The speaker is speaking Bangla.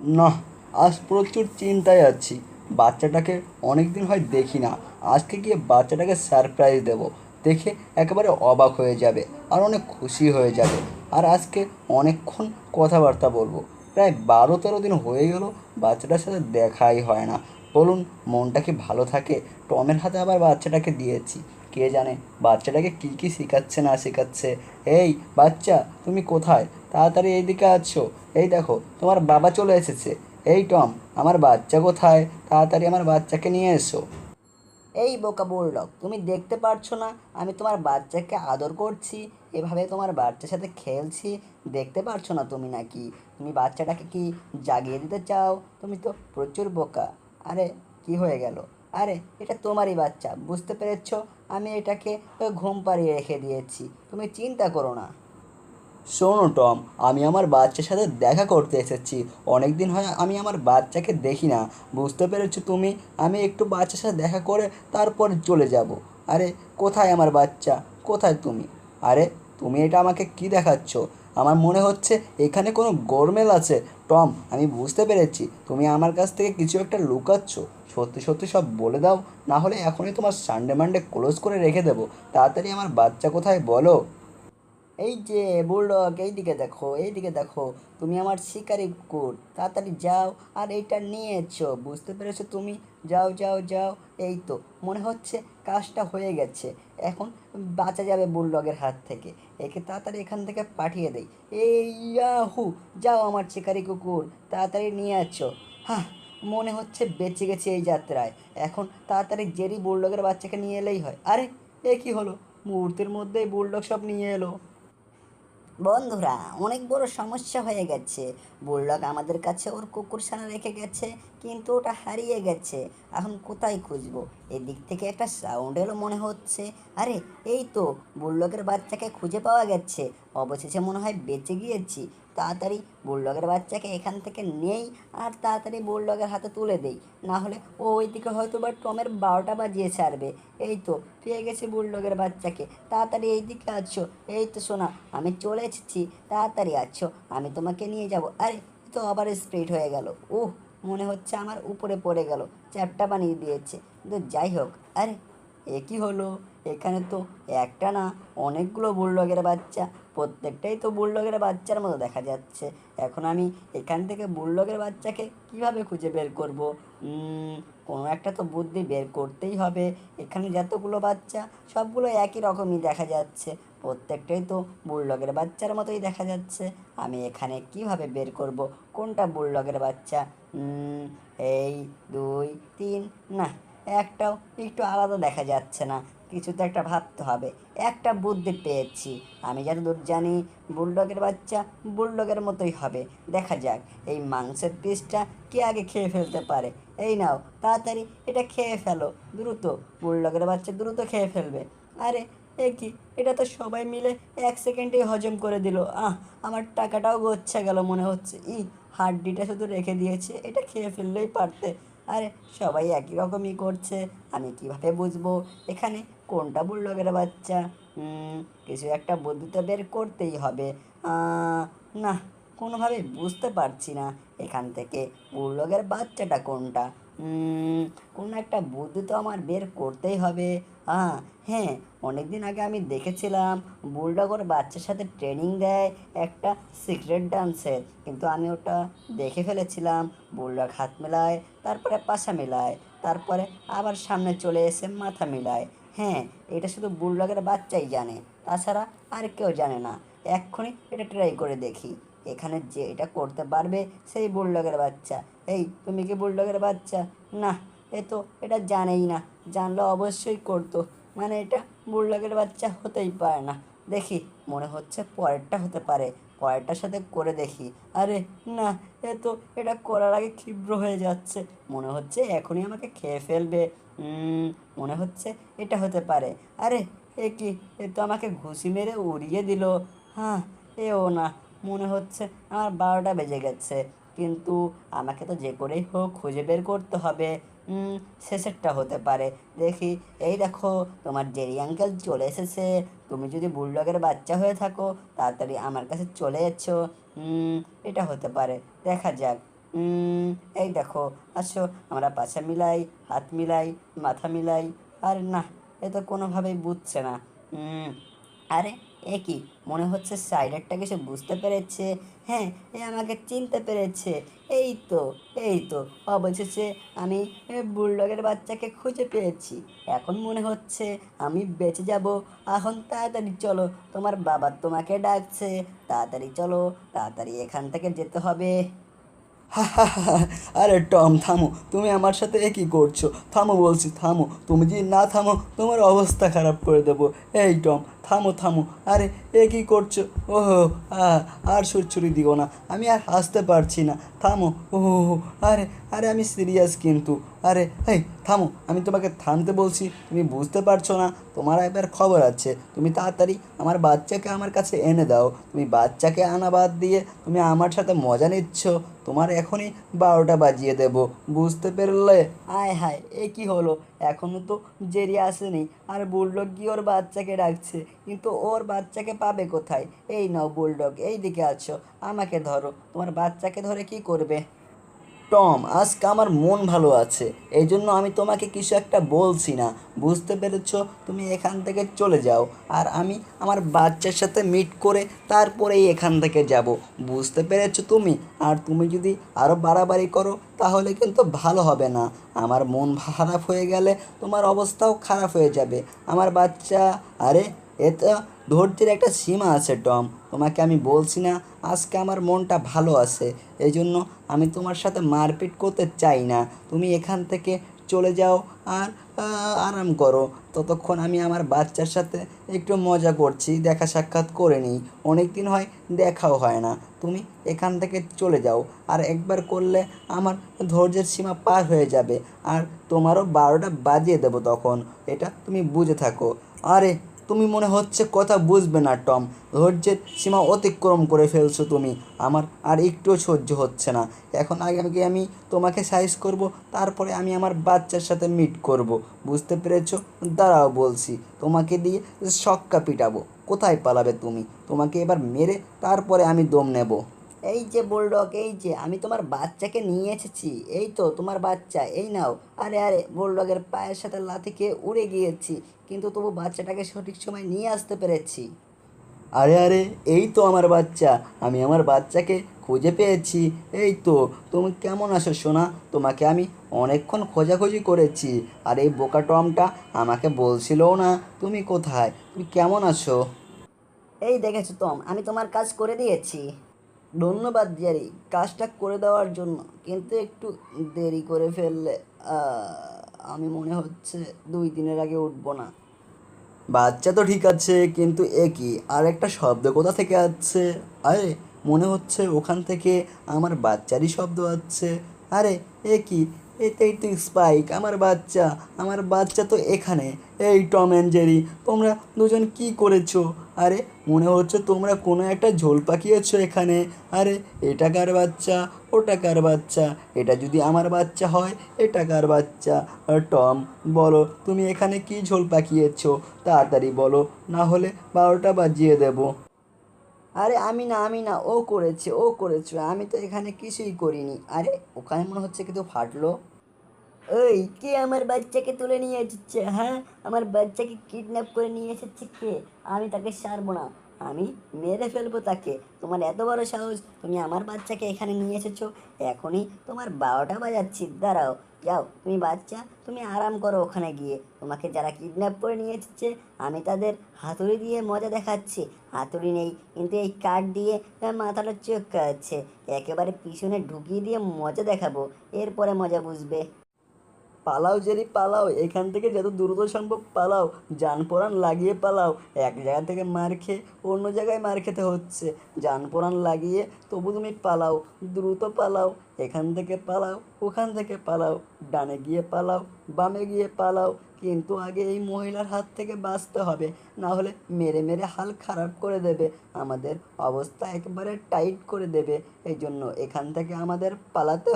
নাহ, আজ প্রচুর চিন্তায় আছি। বাচ্চাটাকে অনেক দিন হয় দেখি না। আজকে গিয়ে বাচ্চাটাকে সারপ্রাইজ দেবো। দেখে একেবারে অবাক হয়ে যাবে আর অনেক খুশি হয়ে যাবে। আর আজকে অনেকক্ষণ কথাবার্তা বলবো। প্রায় 12-13 দিন হয়ে গেল বাচ্চাটার সাথে দেখাই হয় না। বলুন, মনটা কি ভালো থাকে? টমের হাতে আবার বাচ্চাটাকে দিয়েছি। কে জানে বাচ্চাটাকে কী কী শেখাচ্ছে না শেখাচ্ছে। এই বাচ্চা, তুমি কোথায়? তাড়াতাড়ি এইদিকে আছো। এই দেখো, তোমার বাবা চলে এসেছে। এই টম, আমার বাচ্চা কোথায়? তাড়াতাড়ি আমার বাচ্চাকে নিয়ে এসো। এই বোকা বুলডগ, তুমি দেখতে পারছো না আমি তোমার বাচ্চাকে আদর করছি, এভাবে তোমার বাচ্চার সাথে খেলছি? দেখতে পারছো না তুমি নাকি? তুমি বাচ্চাটাকে কি জাগিয়ে দিতে চাও? তুমি তো প্রচুর বোকা। আরে, কি হয়ে গেল? আরে, এটা তোমারই বাচ্চা, বুঝতে পেরেছো? আমি এটাকে ঘুম পাড়িয়ে রেখে দিয়েছি, তুমি চিন্তা করো না। শোনো টম, আমি আমার বাচ্চার সাথে দেখা করতে এসেছি। অনেক দিন হয় আমি আমার বাচ্চাকে দেখি না। বুঝতে পেরেছো তুমি? আমি একটু বাচ্চার সাথে দেখা করে তারপর চলে যাব। আরে, কোথায় আমার বাচ্চা? কোথায় তুমি? আরে, তুমি এটা আমাকে কি দেখাচ্ছ? আমার মনে হচ্ছে এখানে কোনো গোলমেল আছে। টম, আমি বুঝতে পেরেছি তুমি আমার কাছ থেকে কিছু একটা লুকাচ্ছ। সত্যি সত্যি সব বলে দাও, না হলে এখনই তোমার সানডে মানডে ক্লোজ করে রেখে দেবো। তাড়াতাড়ি আমার বাচ্চা কোথায় বলো। এই যে বুলডগ, এইদিকে দেখো, এইদিকে দেখো। তুমি আমার শিকারি কুকুর, তাড়াতাড়ি যাও আর এইটা নিয়ে এসো। বুঝতে পেরেছো তুমি? যাও যাও যাও। এই তো, মনে হচ্ছে কাজটা হয়ে গেছে। এখন বাঁচা যাবে বুলডগের হাত থেকে। একে তাড়াতাড়ি এখান থেকে পাঠিয়ে দেই। এই ইয়াহু! যাও আমার শিকারি কুকুর, তাড়াতাড়ি নিয়ে আসো। হ্যাঁ, মনে হচ্ছে বেঁচে গেছে এই যাত্রায়। এখন তাড়াতাড়ি জেরি বুলডগের বাচ্চাকে নিয়ে এলেই হয়। আরে, এ কি হলো? মুহূর্তের মধ্যেই বুলডগ সব নিয়ে এলো। বন্ধুরা, অনেক বড় সমস্যা হয়ে গেছে। বুলডগ আমাদের কাছে ওর কুকুরছানা রেখে গেছে, কিন্তু ওটা হারিয়ে গেছে। এখন কোথায় খুঁজবো? এদিক থেকে একটা সাউন্ড এলো মনে হচ্ছে। আরে, এই তো, বুলডগের বাচ্চাকে খুঁজে পাওয়া গেছে। অবশেষে মনে হয় বেঁচে গিয়েছি। তাড়াতাড়ি বুলডগের বাচ্চাকে এখান থেকে নেই আর তাড়াতাড়ি বুলডগের হাতে তুলে দেই। না হলে ও ওইদিকে হয়তো বা টমের 12টা বাজিয়ে ছাড়বে। এই তো, পেয়ে গেছি বুলডগের বাচ্চাকে। তাড়াতাড়ি এইদিকে আছো। এই তো সোনা, আমি চলে এসেছি। তাড়াতাড়ি আছো, আমি তোমাকে নিয়ে যাব। আরে, এ তো আবার স্প্রেড হয়ে গেল। উহ, মনে হচ্ছে আমার উপরে পড়ে গেল, চ্যাপটা বানিয়ে দিয়েছে। কিন্তু যাই হোক। আরে, এ কি হলো? এখানে তো একটা না, অনেকগুলো বুলডগের বাচ্চা। প্রত্যেকটাই তো বুলডগের বাচ্চার মতো দেখা যাচ্ছে। এখন আমি এখান থেকে বুলডগের বাচ্চাকে কিভাবে খুঁজে বের করব? কোনো একটা তো বুদ্ধি বের করতেই হবে। এখানে যতগুলো বাচ্চা, সবগুলো একই রকমই দেখা যাচ্ছে। প্রত্যেকটাই তো বুলডগের বাচ্চার মতোই দেখা যাচ্ছে। আমি এখানে কিভাবে বের করব কোনটা বুলডগের বাচ্চা? উম, এই, 2, 3, না, একটাও একটু আলাদা দেখা যাচ্ছে না। কিছু তো একটা ভাবতে হবে। একটা বুদ্ধি পেয়েছি। আমি যতদূর জানি, বুলডগের বাচ্চা বুলডগের মতোই হবে। দেখা যাক এই মাংসের পিসটা কে আগে খেয়ে ফেলতে পারে। এই নাও, তাড়াতাড়ি এটা খেয়ে ফেলো, দ্রুত। বুলডগের বাচ্চা দ্রুত খেয়ে ফেলবে। আরে, এ কি? এটা তো সবাই মিলে 1 সেকেন্ডেই হজম করে দিল। আমার টাকাটাও গচ্ছা গেল মনে হচ্ছে। হাড্ডিটা শুধু রেখে দিয়েছে, এটা খেয়ে ফেললেই পারতে। আরে, সবাই একই রকমই করছে। আমি কিভাবে বুঝবো এখানে কোনটা বুলডগের বাচ্চা? কিছু একটা বুদ্ধি তো বের করতেই হবে। না, কোনোভাবে বুঝতে পারছি না এখান থেকে বুলডগের বাচ্চাটা কোনটা। কোনো একটা বুদ্ধি তো আমার বের করতেই হবে। হ্যাঁ, অনেক দিন আগে আমি দেখেছিলাম বুলডগ ওর বাচ্চার সাথে ট্রেনিং দেয় একটা সিক্রেট ডান্সের, কিন্তু আমি ওটা দেখে ফেলেছিলাম। বুলডগ হাত মেলায়, তারপরে পাশা মেলায়, তারপরে আবার সামনে চলে এসে মাথা মেলায়। হ্যাঁ, এটা শুধু বুলডগের বাচ্চাই জানে, তাছাড়া আর কেউ জানে না। এক্ষুনি এটা ট্রাই করে দেখি। এখানে যে এটা করতে পারবে সেই বুলডগের বাচ্চা। এই, তুমি কি বুলডগের বাচ্চা? না, এ তো এটা জানেই না। জানলে অবশ্যই করতো। মানে এটা বুলডগের বাচ্চা হতেই পারে না। দেখি, মনে হচ্ছে পরেরটা হতে পারে। পরেরটার সাথে করে দেখি। আরে, না, এ তো এটা করার আগে ক্ষিপ্র হয়ে যাচ্ছে। মনে হচ্ছে এখনই আমাকে খেয়ে ফেলবে। মনে হচ্ছে এটা হতে পারে। আরে, এ কি? এ তো আমাকে ঘুষি মেরে উড়িয়ে দিল। হ্যাঁ, এও না। মনে হচ্ছে আমার 12টা বেজে গেছে। কিন্তু আমাকে তো যে করেই হোক খুঁজে বের করতে হবে। উম, শেষেরটা হতে পারে। দেখি, এই দেখো, তোমার জেরি আঙ্কেল চলে এসেছে। তুমি যদি বুলডগের বাচ্চা হয়ে থাকো, তাড়াতাড়ি আমার কাছে চলে এসো। এটা হতে পারে, দেখা যাক। এই দেখো, আসো আমরা পাছা মিলাই, হাত মিলাই, মাথা মিলাই। আর না, এ তো কোনোভাবেই বুঝছে না। উম, আরে এ কি, মনে হচ্ছে সাইডারটা কিছু বুঝতে পেরেছে। হ্যাঁ, এ আমাকে চিনতে পেরেছে। এই তো, এই তো, অবশেষে আমি বুলডগের বাচ্চাকে খুঁজে পেয়েছি। এখন মনে হচ্ছে আমি বেঁচে যাব। এখন তাড়াতাড়ি চলো, তোমার বাবা তোমাকে ডাকছে। তাড়াতাড়ি চলো, তাড়াতাড়ি এখান থেকে যেতে হবে। আরে টম থামো, তুমি আমার সাথে এ কী করছো? থামো বলছি, থামো। তুমি যদি না থামো তোমার অবস্থা খারাপ করে দেবো। এই টম, থামো থামো। আরে এ কী করছো? ওহো, আর সুরছুরি দিও না, আমি আর হাসতে পারছি না। থামো। ওহো, আরে আরে আমি সিরিয়াস কিন্তু। আরে এই থামো, আমি তোমাকে থামতে বলছি, তুমি বুঝতে পারছো না? তোমার একবার খবর আছে, তুমি তাড়াতাড়ি আমার বাচ্চাকে আমার কাছে এনে দাও। তুমি বাচ্চাকে আনা বাদ দিয়ে তুমি আমার সাথে মজা নিচ্ছ। তোমার এখনই 12টা বাজিয়ে দেবো, বুঝতে পারলে? আয় হায়, এ কি হলো? এখনো তো জেরি আসেনি, আর বুলডগ গিয়ে ওর বাচ্চাকে ডাকছে, কিন্তু ওর বাচ্চাকে পাবে কোথায়? এই নাও বুলডগ, এই দিকে আছো, আমাকে ধরো। তোমার বাচ্চাকে ধরে কি করবে? টম, আজকে আমার মন ভালো আছে, এই জন্য আমি তোমাকে কিছু একটা বলছি না, বুঝতে পেরেছো? তুমি এখান থেকে চলে যাও, আর আমি আমার বাচ্চার সাথে মিট করে তারপরেই এখান থেকে যাব, বুঝতে পেরেছো তুমি? আর তুমি যদি আরও বাড়াবাড়ি করো তাহলে কিন্তু ভালো হবে না। আমার মন খারাপ হয়ে গেলে তোমার অবস্থাও খারাপ হয়ে যাবে। আমার বাচ্চা, আরে এটা ধৈর্যের একটা সীমা আছে টম, তোমাকে আমি বলছি না আজকে আমার মনটা ভালো আছে, এই জন্য আমি তোমার সাথে মারপিট করতে চাই না। তুমি এখান থেকে চলে যাও, আর আরাম করো। ততক্ষণ আমি আমার বাচ্চার সাথে একটু মজা করছি, দেখা সাক্ষাৎ করে নিই। অনেক দিন হয়, দেখাও হয় না। তুমি এখান থেকে চলে যাও, আর একবার করলে আমার ধৈর্যের সীমা পার হয়ে যাবে, আর তোমারও 12টা বাজিয়ে দেবো তখন। এটা তুমি বুঝে থাকো। আরে তুমি মনে হচ্ছে কথা বুঝবে না টম, ধৈর্যের সীমা অতিক্রম করে ফেলছো তুমি। আমার আর একটুও সহ্য হচ্ছে না। এখন আগে আমি তোমাকে সাইজ করব, তারপরে আমি আমার বাচ্চার সাথে মিট করব, বুঝতে পেরেছো? দাঁড়াও বলছি, তোমাকে দিয়ে ছক্কা পিটাবো। কোথায় পালাবে তুমি? তোমাকে এবার মেরে তারপরে আমি দম নেব। এই যে বুলডগ, এই যে আমি তোমার বাচ্চাকে নিয়ে এসেছি। এই তো তোমার বাচ্চা, এই নাও। আরে আরে, বুলডগের পায়ের সাথে লাথি খেয়ে উড়ে গিয়েছি, কিন্তু তবু বাচ্চাটাকে সঠিক সময় নিয়ে আসতে পেরেছি। আরে আরে, এই তো আমার বাচ্চা, আমি আমার বাচ্চাকে খুঁজে পেয়েছি। এই তো। তুমি কেমন আছো সোনা? তোমাকে আমি অনেকক্ষণ খোঁজাখুঁজি করেছি, আর এই বোকা টমটা আমাকে বলছিলও না তুমি কোথায়। তুমি কেমন আছো? এই দেখেছো টম, আমি তোমার কাজ করে দিয়েছি। ধন্যবাদ জেরি, কাজটা করে দেওয়ার জন্য, কিন্তু একটু দেরি করে ফেললে। আমি মনে হচ্ছে 2 দিনের আগে উঠবো না। বাচ্চা তো ঠিক আছে, কিন্তু এ কি আর একটা শব্দ কোথা থেকে আসছে? আরে, মনে হচ্ছে ওখান থেকে আমার বাচ্চারই শব্দ আসছে। আরে এ কি, এতেই তো স্পাইক, আমার বাচ্চা তো এখানে। এই টম অ্যান্ড জেরি, তোমরা দুজন কি করেছো? আরে, মনে হচ্ছে তোমরা কোনো একটা ঝোল পাকিয়েছো এখানে। আরে, এটা কার বাচ্চা? ওটা কার বাচ্চা? এটা যদি আমার বাচ্চা হয়, এটা কার বাচ্চা? আর টম, বলো তুমি এখানে কি ঝোল পাকিয়েছো? তাড়াতাড়ি বলো, না হলে 12টা বাজিয়ে দেবো। আরে আমি না, আমি না, ও করেছে, ও করেছে, আমি তো এখানে কিছুই করিনি। আরে ওখানে মনে হচ্ছে কিন্তু ফাটলো। ওই কে আমার বাচ্চাকে তুলে নিয়ে এসেছে? হ্যাঁ, আমার বাচ্চাকে কিডন্যাপ করে নিয়ে এসেছে কে? আমি তাকে ছাড়বো না, আমি মেরে ফেলবো তাকে। তোমার এত বড় সাহস, তুমি আমার বাচ্চাকে এখানে নিয়ে এসেছো? এখনই তোমার 12টা বাজাচ্ছি, দাঁড়াও। যাও তুমি বাচ্চা, তুমি আরাম করো ওখানে গিয়ে। তোমাকে যারা কিডন্যাপ করে নিয়ে এসেছে, আমি তাদের হাতুড়ি দিয়ে মজা দেখাচ্ছি। হাতুড়ি নেই, কিন্তু এই কাঠ দিয়ে মাথাটা চোখ আছে, একেবারে পিছনে ঢুকিয়ে দিয়ে মজা দেখাবো। এরপরে মজা বুঝবে। পালাও জেরি, পালাও এখান থেকে, যত দ্রুত সম্ভব পালাও। জান পরাণ লাগিয়ে পালাও। এক জায়গা থেকে মার খেয়ে অন্য জায়গায় মার খেতে হচ্ছে। জান পরাণ লাগিয়ে তবু তুমি পালাও, দ্রুত পালাও। এখান থেকে পালাও, ওখান থেকে পালাও, ডানে গিয়ে পালাও, বামে গিয়ে পালাও, কিন্তু আগে এই মহিলার হাত থেকে বাঁচতে হবে, না হলে মেরে মেরে হাল খারাপ করে দেবে, আমাদের অবস্থা একেবারে টাইট করে দেবে। এই জন্য এখান থেকে আমাদের পালাতে